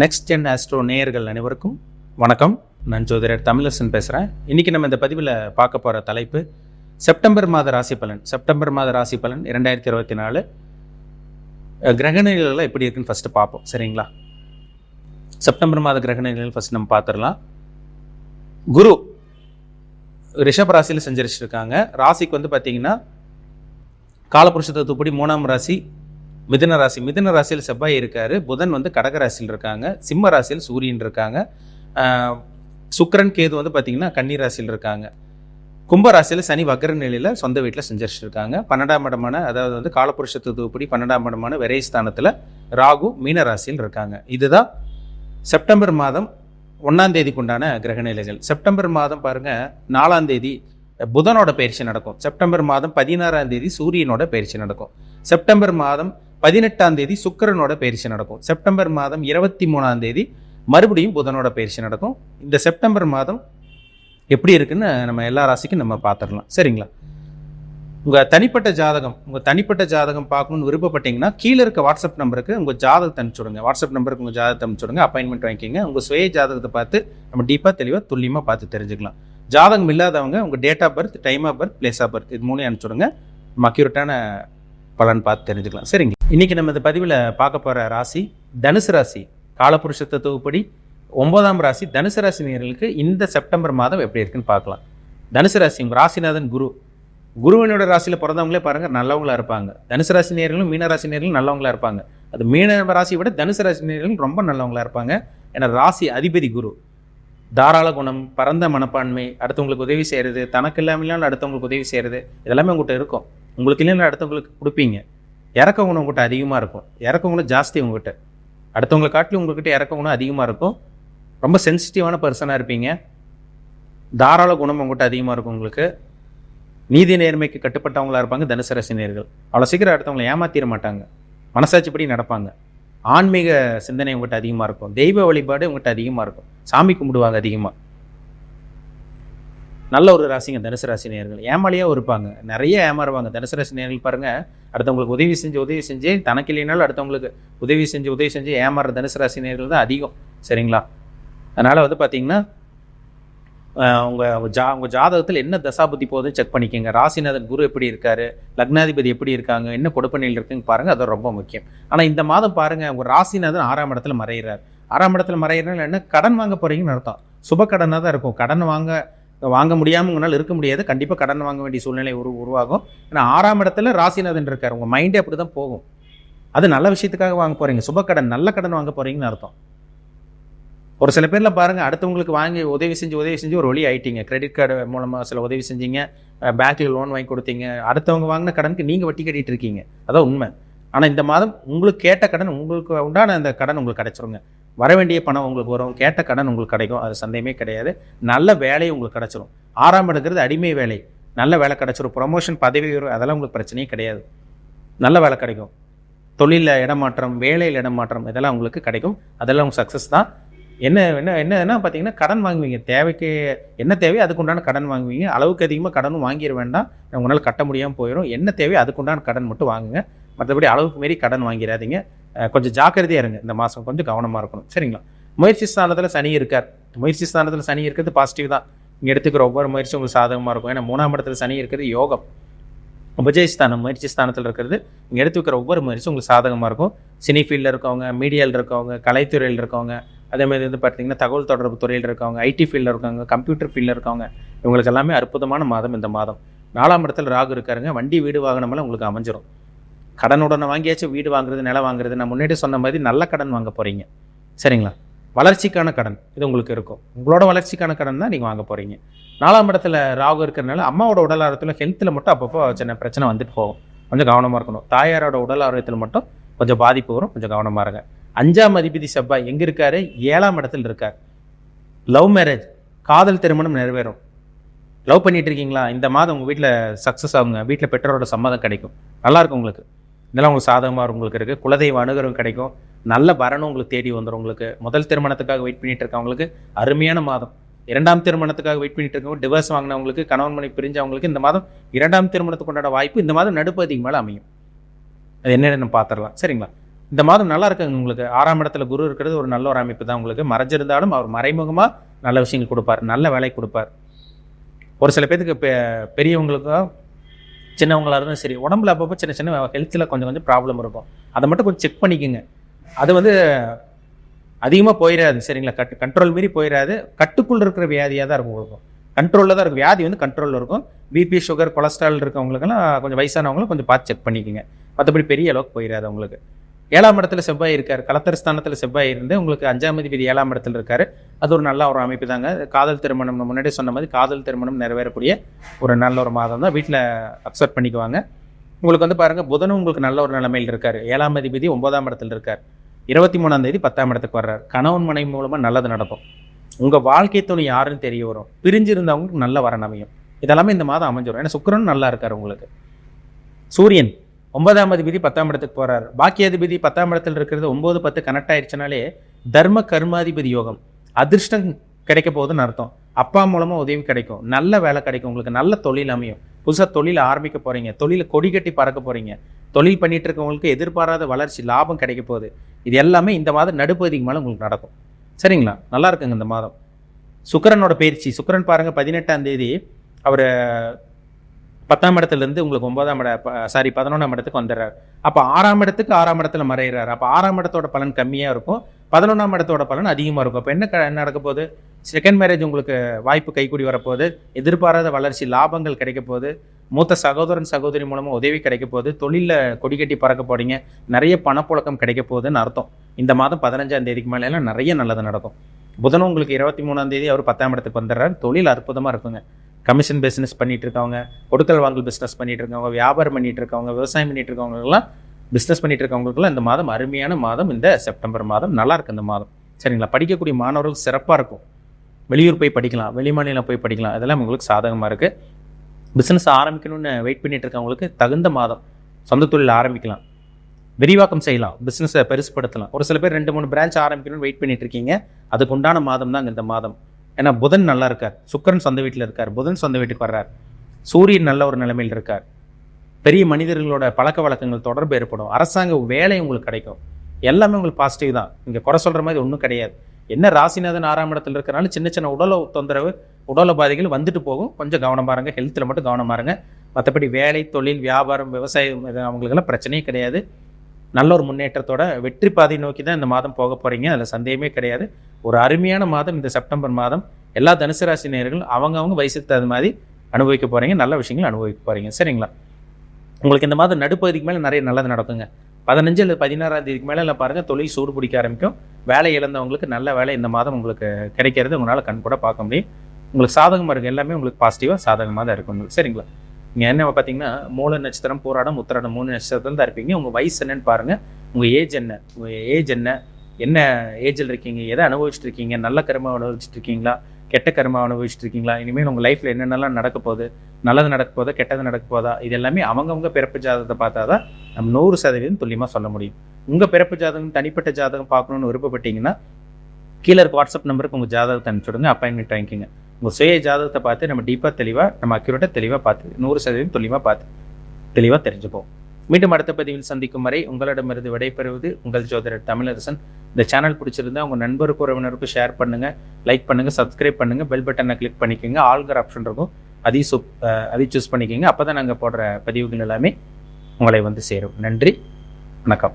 Next gen astro நேயர்கள் அனைவருக்கும் வணக்கம். நான் ஜோதிடர் தமிழரசன் பேசுகிறேன். இன்றைக்கி நம்ம இந்த பதிவில் பார்க்க போகிற தலைப்பு செப்டம்பர் மாத ராசி பலன். செப்டம்பர் மாத ராசி பலன் 2024 கிரகநிலைகள் எப்படி இருக்குன்னு ஃபஸ்ட்டு பார்ப்போம். சரிங்களா? செப்டம்பர் மாத கிரகநிலைகள் ஃபஸ்ட் நம்ம பார்த்துடலாம். குரு ரிஷப ராசியில் சஞ்சரிச்சிருக்காங்க. ராசிக்கு வந்து பார்த்தீங்கன்னா காலபுருஷ தத்துவப்படி 3ஆம் ராசி மிதுன ராசி. மிதுன ராசியில் செவ்வாய் இருக்காரு. புதன் வந்து கடக ராசியில் இருக்காங்க. சிம்ம ராசியில் சூரியன் இருக்காங்க. சுக்கிரன் கேது வந்து பார்த்தீங்கன்னா கன்னி ராசியில் இருக்காங்க. கும்ப ராசியில் சனி வக்ர நிலையில் சொந்த வீட்டில் செஞ்சிருக்காங்க. 12ஆம் இடமான அதாவது வந்து காலபுருஷ தத்துவப்படி 12ஆம் இடமான விரைஸ்தானத்தில் ராகு மீன ராசியில் இருக்காங்க. இதுதான் செப்டம்பர் மாதம் 1ஆம் தேதிக்கு உண்டான கிரகநிலைகள். செப்டம்பர் மாதம் பாருங்க 4ஆம் தேதி புதனோட பயிற்சி நடக்கும். செப்டம்பர் மாதம் 16ஆம் தேதி சூரியனோட பயிற்சி நடக்கும். செப்டம்பர் மாதம் 18ஆம் தேதி சுக்கிரனோட பயிற்சி நடக்கும். செப்டம்பர் மாதம் 23ஆம் தேதி மறுபடியும் புதனோட பயிற்சி நடக்கும். இந்த செப்டம்பர் மாதம் எப்படி இருக்குன்னு நம்ம எல்லா ராசிக்கும் நம்ம பார்த்துடலாம். சரிங்களா? உங்கள் தனிப்பட்ட ஜாதகம் பார்க்கணும்னு விருப்பப்பட்டீங்கன்னா கீழே இருக்க வாட்ஸ்அப் நம்பருக்கு உங்கள் ஜாதகத்தை அனுப்பிச்சுடுங்க. வாட்ஸ்அப் நம்பருக்கு உங்கள் ஜாதகத்தை அனுப்பிச்சுடுங்க. அப்பாயின்மெண்ட் வாங்கிக்கிங்க. உங்கள் சுய ஜாதகத்தை பார்த்து நம்ம டீப்பாக தெளிவாக துல்லியமாக பார்த்து தெரிஞ்சுக்கலாம். ஜாதகம் இல்லாதவங்க உங்கள் date of birth, time of birth, place of birth இது மூணையும் அனுப்பிச்சுடுங்க. நம்ம அக்யூரேட்டான பலன் பார்த்து தெரிஞ்சுக்கலாம். சரிங்க? இன்னைக்கு நம்ம இந்த பதிவில் பார்க்க போகிற ராசி தனுசு ராசி. காலபுருஷ தத்துவப்படி 9ஆம் ராசி தனுசு ராசி நேயர்களுக்கு இந்த செப்டம்பர் மாதம் எப்படி இருக்குன்னு பார்க்கலாம். தனுசு ராசி உங்கள் ராசிநாதன் குருவனோட ராசியில் பிறந்தவங்களே பாருங்கள் நல்லவங்களா இருப்பாங்க. தனுசு ராசி நேயர்களும் மீன ராசி நேயர்களும் நல்லவங்களா இருப்பாங்க. அது மீன ராசியை விட தனுசு ராசி நேயர்களும் ரொம்ப நல்லவங்களா இருப்பாங்க. ஏன்னா ராசி அதிபதி குரு. தாராள குணம், பரந்த மனப்பான்மை, அடுத்தவங்களுக்கு உதவி செய்கிறது, தனக்கு இல்லாமல் அடுத்தவங்களுக்கு உதவி செய்கிறது, இதெல்லாமே உங்கள்கிட்ட இருக்கும். உங்களுக்கு இல்லைன்னா அடுத்தவங்களுக்கு கொடுப்பீங்க. இறக்க குணம் உங்கள்கிட்ட அதிகமாக இருக்கும். இறக்க குணம் ஜாஸ்தி உங்கள்கிட்ட. அடுத்தவங்களை காட்டிலும் உங்கள்கிட்ட இறக்க குணம் அதிகமாக இருக்கும். ரொம்ப சென்சிட்டிவான பர்சனாக இருப்பீங்க. தாராள குணம் உங்கள்கிட்ட அதிகமாக இருக்கும். உங்களுக்கு நீதி நேர்மைக்கு கட்டுப்பட்டவங்களா இருப்பாங்க தனுசு ராசி நேயர்கள். அவ்வளோ சீக்கிரம் அடுத்தவங்களை ஏமாத்திட மாட்டாங்க. மனசாட்சிப்படி நடப்பாங்க. ஆன்மீக சிந்தனை உங்கள்கிட்ட அதிகமாக இருக்கும். தெய்வ வழிபாடு உங்கள்கிட்ட அதிகமாக இருக்கும். சாமி கும்பிடுவாங்க அதிகமாக. நல்ல ஒரு ராசிங்க தனுசு ராசி நேயர்கள். ஏமாளியாக இருப்பாங்க. நிறைய ஏமாறுவாங்க தனுசு ராசி நேயர்கள். பாருங்க, அடுத்தவங்களுக்கு உதவி செஞ்சு தனக்கு இல்லைனாலும் அடுத்தவங்களுக்கு உதவி செஞ்சு ஏமாறுற தனுசு ராசி நேயர்கள் தான் அதிகம். சரிங்களா? அதனால் வந்து பார்த்தீங்கன்னா உங்கள் ஜாதகத்தில் என்ன தசாபுத்தி போகுதுன்னு செக் பண்ணிக்கோங்க. ராசிநாதன் குரு எப்படி இருக்காரு, லக்னாதிபதி எப்படி இருக்காங்க, என்ன கொடுப்பனையில் இருக்குன்னு பாருங்கள். அது ரொம்ப முக்கியம். ஆனால் இந்த மாதம் பாருங்கள், உங்கள் ராசிநாதன் 6ஆம் இடத்துல மறைகிறார். 6ஆம் இடத்துல மறைகிறனால என்ன, கடன் வாங்க போகிறீங்கன்னு அர்த்தம். சுப கடனாக தான் இருக்கும். கடன் வாங்க முடியாமல் உங்களால் இருக்க முடியாது. கண்டிப்பாக கடன் வாங்க வேண்டிய சூழ்நிலை உருவாகும். ஏன்னா 6ஆம் இடத்துல ராசிநாதன் இருக்கார். உங்கள் மைண்டே அப்படி தான் போகும். அது நல்ல விஷயத்துக்காக வாங்க போகிறீங்க. சுப கடன், நல்ல கடன் வாங்க போகிறீங்கன்னு அர்த்தம். ஒரு சில பேரில் பாருங்கள், அடுத்தவங்களுக்கு வாங்கி உதவி செஞ்சு ஒரு வழி ஆயிட்டீங்க. கிரெடிட் கார்டு மூலமாக சில உதவி செஞ்சீங்க, பேங்க்கில் லோன் வாங்கி கொடுத்தீங்க. அடுத்தவங்க வாங்கின கடனுக்கு நீங்கள் வட்டி கட்டிகிட்டு இருக்கீங்க. அதான் உண்மை. ஆனால் இந்த மாதம் உங்களுக்கு கேட்ட கடன், உங்களுக்கு உண்டான அந்த கடன் உங்களுக்கு கிடைச்சிருங்க. வர வேண்டிய பணம் உங்களுக்கு வரும். கேட்ட கடன் உங்களுக்கு கிடைக்கும். அது சந்தேகமே கிடையாது. நல்ல வேலை உங்களுக்கு கிடைச்சிரும். 6ஆம் இடங்கிறது அடிமை வேலை. நல்ல வேலை கிடைச்சிரும். ப்ரொமோஷன், பதவி உயர்வு அதெல்லாம் உங்களுக்கு பிரச்சனையே கிடையாது. நல்ல வேலை கிடைக்கும். தொழிலில் இடமாற்றம், வேலையில் இடமாற்றம் இதெல்லாம் உங்களுக்கு கிடைக்கும். அதெல்லாம் உங்கள் சக்ஸஸ் தான். என்ன பார்த்தீங்கன்னா, கடன் வாங்குவீங்க. தேவைக்கு என்ன தேவையோ அதுக்குண்டான கடன் வாங்குவீங்க. அளவுக்கு அதிகமாக கடனும் வாங்கிட வேண்டாம். உங்களால் கட்ட முடியாமல் போயிடும். என்ன தேவையோ அதுக்குண்டான கடன் மட்டும் வாங்குங்க. மற்றபடி அளவுக்கு மீறி கடன் வாங்கிடாதீங்க. கொஞ்சம் ஜாக்கிரதையாக இருங்க. இந்த மாதம் கொஞ்சம் கவனமாக இருக்கணும். சரிங்களா? முயற்சி ஸ்தானத்தில் சனி இருக்கார். முயற்சி ஸ்தானத்தில் சனி இருக்கிறது பாசிட்டிவ் தான். நீங்கள் எடுத்துக்கிற ஒவ்வொரு முயற்சியும் உங்களுக்கு சாதகமாக இருக்கும். ஏன்னா 3ஆம் இடத்துல சனி இருக்கிறது யோகம். விஜயஸ்தானம் முயற்சி ஸ்தானத்தில் இருக்கிறது. நீங்கள் எடுத்துக்கிற ஒவ்வொரு முயற்சியும் உங்களுக்கு சாதகமாக இருக்கும். சினி ஃபீல்டில் இருக்கவங்க, மீடியாவில் இருக்கவங்க, கலைத்துறையில் இருக்கவங்க, அதேமாதிரி வந்து பார்த்தீங்கன்னா தகவல் தொடர்பு துறையில் இருக்கவங்க, ஐடி ஃபீல்டில் இருக்கவங்க, கம்ப்யூட்டர் ஃபீல்டில் இருக்கவங்க, இவங்களுக்கு எல்லாமே அற்புதமான மாதம் இந்த மாதம். 4ஆம் இடத்துல ராகு இருக்காருங்க. வண்டி, வீடு, வாகனமெல்லாம் உங்களுக்கு அமைஞ்சிரும். கடனுடனே வாங்கியாச்சும் வீடு வாங்குறது, நிலம் வாங்குறது, நான் முன்னாடி சொன்ன மாதிரி நல்ல கடன் வாங்க போகிறீங்க. சரிங்களா? வளர்ச்சிக்கான கடன் இது உங்களுக்கு இருக்கும். உங்களோட வளர்ச்சிக்கான கடன் தான் நீங்கள் வாங்க போகிறீங்க. 4ஆம் இடத்துல ராகு இருக்கிறதுனால அம்மாவோட உடல் ஆரோக்கியத்தில், ஹெல்த்தில் மட்டும் அப்பப்போ சின்ன பிரச்சனை வந்துட்டு போகும். கொஞ்சம் கவனமாக இருக்கணும். தாயாரோட உடல் ஆரோக்கியத்தில் மட்டும் கொஞ்சம் பாதிப்பு வரும். கொஞ்சம் கவனமாக இருங்க. 5ஆம் அதிபதி செவ்வாய் எங்கே இருக்காரு? 7ஆம் இடத்துல இருக்கார். லவ் மேரேஜ், காதல் திருமணம் நிறைவேறும். லவ் பண்ணிட்டு இருக்கீங்களா? இந்த மாதம் உங்கள் வீட்டில் சக்ஸஸ் ஆகுங்க. வீட்டில் பெற்றோரோட சம்மதம் கிடைக்கும். நல்லாயிருக்கும் உங்களுக்கு. இதெல்லாம் உங்களுக்கு சாதகமாக உங்களுக்கு இருக்குது. குலதெய்வ அனுகிரகம் கிடைக்கும். நல்ல வரணும் உங்களுக்கு தேடி வந்துடும். உங்களுக்கு முதல் திருமணத்துக்காக வெயிட் பண்ணிட்டு இருக்கவங்களுக்கு அருமையான மாதம். 2ஆம் திருமணத்துக்காக வெயிட் பண்ணிட்டு இருக்கவங்க, டிவோர்ஸ் வாங்கினவங்களுக்கு, கணவன் மனைவி பிரிஞ்சவங்களுக்கு இந்த மாதம் 2ஆம் திருமணத்துக்கு கொண்டாட வாய்ப்பு இந்த மாதம் நடுப்பதிக்கு மேலே அமையும். அது என்னென்னு பார்த்துடலாம். சரிங்களா? இந்த மாதம் நல்லா இருக்குங்க உங்களுக்கு. 6ஆம் இடத்துல குரு இருக்கிறது ஒரு நல்ல ஒரு அமைப்பு தான் உங்களுக்கு. மறைஞ்சிருந்தாலும் அவர் மறைமுகமாக நல்ல விஷயங்கள் கொடுப்பார், நல்ல வேலை கொடுப்பார். ஒரு சில பேருக்கு பெரியவங்களுக்கும் சின்னவங்களா இருந்தாலும் சரி, உடம்புல அப்பப்போ சின்ன சின்ன ஹெல்த்தில் கொஞ்சம் கொஞ்சம் ப்ராப்ளம் இருக்கும். அதை மட்டும் கொஞ்சம் செக் பண்ணிக்கோங்க. அது அதிகமாக போயிடாது, சரிங்களா? கண்ட்ரோல் மீறி போயிடாது. கட்டுக்குள் இருக்கிற வியாதியாக தான் இருக்கும் உங்களுக்கு. கண்ட்ரோலில் தான் இருக்கும் வியாதி, கண்ட்ரோலில் இருக்கும். பிபி, சுகர், கொலஸ்ட்ரால் இருக்கவங்களுக்கெல்லாம் கொஞ்சம் வயசானவங்களும் கொஞ்சம் பார்த்து செக் பண்ணிக்கோங்க. மற்றபடி பெரிய அளவுக்கு போயிடாது உங்களுக்கு. 7ஆம் இடத்துல செவ்வாய் இருக்கார். கலத்தர ஸ்தானத்தில் செவ்வாய் இருந்து உங்களுக்கு 5ஆம் அதிபதி 7ஆம் இடத்துல இருக்காரு. அது ஒரு நல்ல ஒரு அமைப்பு தாங்க. காதல் திருமணம், முன்னாடி சொன்ன மாதிரி காதல் திருமணம் நிறைவேறக்கூடிய ஒரு நல்ல ஒரு மாதம் தான். வீட்டில் அக்செப்ட் பண்ணிக்குவாங்க. உங்களுக்கு பாருங்க, புதனும் உங்களுக்கு நல்ல ஒரு நிலைமையில் இருக்காரு. 7ஆம் அதிபதி 9ஆம் இடத்துல இருக்கார். 23ஆம் தேதி 10ஆம் இடத்துக்கு வர்றாரு. கணவன் மனைவி மூலமா நல்லது நடக்கும். உங்க வாழ்க்கை துணை யாருன்னு தெரிய வரும். பிரிஞ்சிருந்தவங்களுக்கு நல்ல வரன் அமையும். இதெல்லாமே இந்த மாதம் அமைஞ்சிடும். ஏன்னா சுக்கிரன் நல்லா இருக்காரு உங்களுக்கு. சூரியன் 9ஆம் அதிபதி 10ஆம் இடத்துக்கு போறாரு. பாக்கியாதிபதி 10ஆம் இடத்துல இருக்கிறது 9, 10 கனெக்ட் ஆயிடுச்சுனாலே தர்ம கர்மாதிபதி யோகம், அதிர்ஷ்டம் கிடைக்க போகுதுன்னு அர்த்தம். அப்பா மூலமா உதவி கிடைக்கும், நல்ல வேலை கிடைக்கும், உங்களுக்கு நல்ல தொழில் அமையும். புதுசாக தொழில் ஆரம்பிக்க போறீங்க, தொழில கொடி கட்டி பறக்க போறீங்க. தொழில் பண்ணிட்டு இருக்கவங்களுக்கு எதிர்பாராத வளர்ச்சி, லாபம் கிடைக்க போகுது. இது எல்லாமே இந்த மாதம் நடுப்பகுதிக்கு மேலே உங்களுக்கு நடக்கும். சரிங்களா? நல்லா இருக்குங்க இந்த மாதம். சுக்கிரனோட பயிற்சி. சுக்கிரன் பாருங்க 18ஆம் தேதி அவர் 10ஆம் இடத்துல இருந்து உங்களுக்கு 11ஆம் இடத்துக்கு வந்துடுறாரு. அப்போ 6ஆம் இடத்துக்கு 6ஆம் இடத்துல மறைகிறார். அப்போ 6ஆம் இடத்தோட பலன் கம்மியா இருக்கும், 11ஆம் இடத்தோட பலன் அதிகமா இருக்கும். அப்போ என்ன நடக்க போகுது? செகண்ட் மேரேஜ் உங்களுக்கு வாய்ப்பு கைக்கூடி வரப்போகுது. எதிர்பாராத வளர்ச்சி, லாபங்கள் கிடைக்க போகுது. மூத்த சகோதரன் சகோதரி மூலமா உதவி கிடைக்க போகுது. தொழிலில் கொடி கட்டி பறக்க போறீங்க. நிறைய பணப்புழக்கம் கிடைக்க போகுதுன்னு அர்த்தம். இந்த மாதம் 15ஆம் தேதிக்கு மேல எல்லாம் நிறைய நல்லது நடக்கும். புதனும் உங்களுக்கு 23ஆம் தேதி அவர் 10ஆம் இடத்துக்கு வந்துடுறாரு. தொழில் அற்புதமா இருக்குங்க. கமிஷன் பிஸ்னஸ் பண்ணிட்டு இருக்கவங்க, கொடுக்கல் வாங்கல் பிஸ்னஸ் பண்ணிட்டு இருக்கவங்க, வியாபாரம் பண்ணிட்டு இருக்கவங்க, விவசாயம் பண்ணிட்டு இருக்கவங்களுக்குலாம், பிஸ்னஸ் பண்ணிட்டு இருக்கவங்களுக்குலாம் இந்த மாதம் அருமையான மாதம். இந்த செப்டம்பர் மாதம் நல்லா இருக்கு இந்த மாதம். சரிங்களா? படிக்கக்கூடிய மாணவர்கள் சிறப்பாக இருக்கும். வெளியூர் போய் படிக்கலாம், வெளிமாநிலம் போய் படிக்கலாம். அதெல்லாம் உங்களுக்கு சாதகமாக இருக்கு. பிஸ்னஸ் ஆரம்பிக்கணும்னு வெயிட் பண்ணிட்டு இருக்கவங்களுக்கு தகுந்த மாதம். சொந்த தொழில் ஆரம்பிக்கலாம், விரிவாக்கம் செய்யலாம், பிஸ்னஸை பெருசுப்படுத்தலாம். ஒரு சில பேர் 2-3 பிரான்ச் ஆரம்பிக்கணும்னு வெயிட் பண்ணிட்டு இருக்கீங்க. அதுக்கு உண்டான மாதம் தான் இந்த மாதம். ஏன்னா புதன் நல்லா இருக்கார், சுக்கிரன் சொந்த வீட்டில் இருக்கார், புதன் சொந்த வீட்டுக்கு வர்றார், சூரியன் நல்ல ஒரு நிலைமையில் இருக்கார். பெரிய மனிதர்களோட பழக்க வழக்கங்கள் தொடர்பு ஏற்படும். அரசாங்க வேலை உங்களுக்கு கிடைக்கும். எல்லாமே உங்களுக்கு பாசிட்டிவ் தான். இங்கே குறை சொல்கிற மாதிரி ஒன்றும் கிடையாது. என்ன ராசிநாதன் 6ஆம் இடத்துல இருக்கிறனால சின்ன சின்ன உடல தொந்தரவு, உடல பாதைகள் வந்துட்டு போகும். கொஞ்சம் கவனமாக இருங்க, ஹெல்த்தில் மட்டும் கவனமாக இருங்க. மற்றபடி வேலை, தொழில், வியாபாரம், விவசாயம் அவங்களுக்கெல்லாம் பிரச்சனையே கிடையாது. நல்ல ஒரு முன்னேற்றத்தோட வெற்றி பாதை நோக்கி தான் இந்த மாதம் போக போறீங்க. அதில் சந்தேகமே கிடையாது. ஒரு அருமையான மாதம் இந்த செப்டம்பர் மாதம். எல்லா தனுசு ராசி நேயர்களும் அவங்க வயசுக்கு தகுந்த மாதிரி அனுபவிக்க போறீங்க, நல்ல விஷயங்கள் அனுபவிக்க போறீங்க. சரிங்களா? உங்களுக்கு இந்த மாதம் நடுப்பகுதிக்கு மேலே நிறைய நல்லது நடக்குங்க. 15 அல்லது 16ஆம் தேதிக்கு மேலே எல்லாம் பாருங்க, தொழில் சூடு பிடிக்க ஆரம்பிக்கும். வேலை இழந்தவங்களுக்கு நல்ல வேலை இந்த மாதம் உங்களுக்கு கிடைக்கிறது உங்களால் கண் கூட பார்க்க முடியும். உங்களுக்கு சாதகமாக இருக்கு, எல்லாமே உங்களுக்கு பாசிட்டிவாக சாதகமாக தான் இருக்கும். சரிங்களா? நீங்கள் என்ன பார்த்தீங்கன்னா, மூல நட்சத்திரம், பூராடம், உத்திராடம் 3 நட்சத்திரம் தான் இருப்பீங்க. உங்கள் வயசு என்னன்னு பாருங்க, உங்கள் ஏஜ் என்ன, என்ன ஏஜில் இருக்கீங்க, எதை அனுபவிச்சுட்டு இருக்கீங்க, நல்ல கர்மா அனுபவிச்சுட்டு இருக்கீங்களா, கெட்ட கர்மா அனுபவிச்சுட்டு இருக்கீங்களா, இனிமேல் உங்கள் லைஃப்பில் என்னென்னலாம் நடக்க போகுது, நல்லது நடக்க போதா, கெட்டது நடக்க போதா, இது எல்லாமே அவங்கவுங்க பிறப்பு ஜாதகத்தை பார்த்தா தான் நம்ம 100% துல்லியமாக சொல்ல முடியும். உங்கள் பிறப்பு ஜாதகம், தனிப்பட்ட ஜாதகம் பார்க்கணுன்னு விருப்பப்பட்டீங்கன்னா கீழே இருக்க வாட்ஸ்அப் நம்பருக்கு உங்கள் ஜாதகத்தை அனுப்பிச்சுடுங்க, அப்பாயின்மெண்ட் வாங்கிக்கோங்க. உங்கள் சுய ஜாதகத்தை பார்த்து நம்ம டீப்பாக தெளிவாக, நம்ம அக்யூரேட்டாக தெளிவாக பார்த்து 100% துல்லியமாக பார்த்து தெளிவாக தெரிஞ்சுப்போம். மீண்டும் அடுத்த பதிவில் சந்திக்கும் வரை உங்களிடமிருந்து விடைபெறுவது உங்கள் ஜோதிடர் தமிழரசன். இந்த சேனல் பிடிச்சிருந்தா உங்கள் நண்பருக்கு, உறவினருக்கு ஷேர் பண்ணுங்க, லைக் பண்ணுங்க, சப்ஸ்கிரைப் பண்ணுங்க, பெல் பட்டனை கிளிக் பண்ணிக்கோங்க. ஆல்கிற ஆப்ஷன் இருக்கும், அதையும் சூஸ் பண்ணிக்கோங்க. அப்போ தான் நாங்கள் போடுற பதிவுகள் எல்லாமே உங்களை வந்து சேரும். நன்றி, வணக்கம்.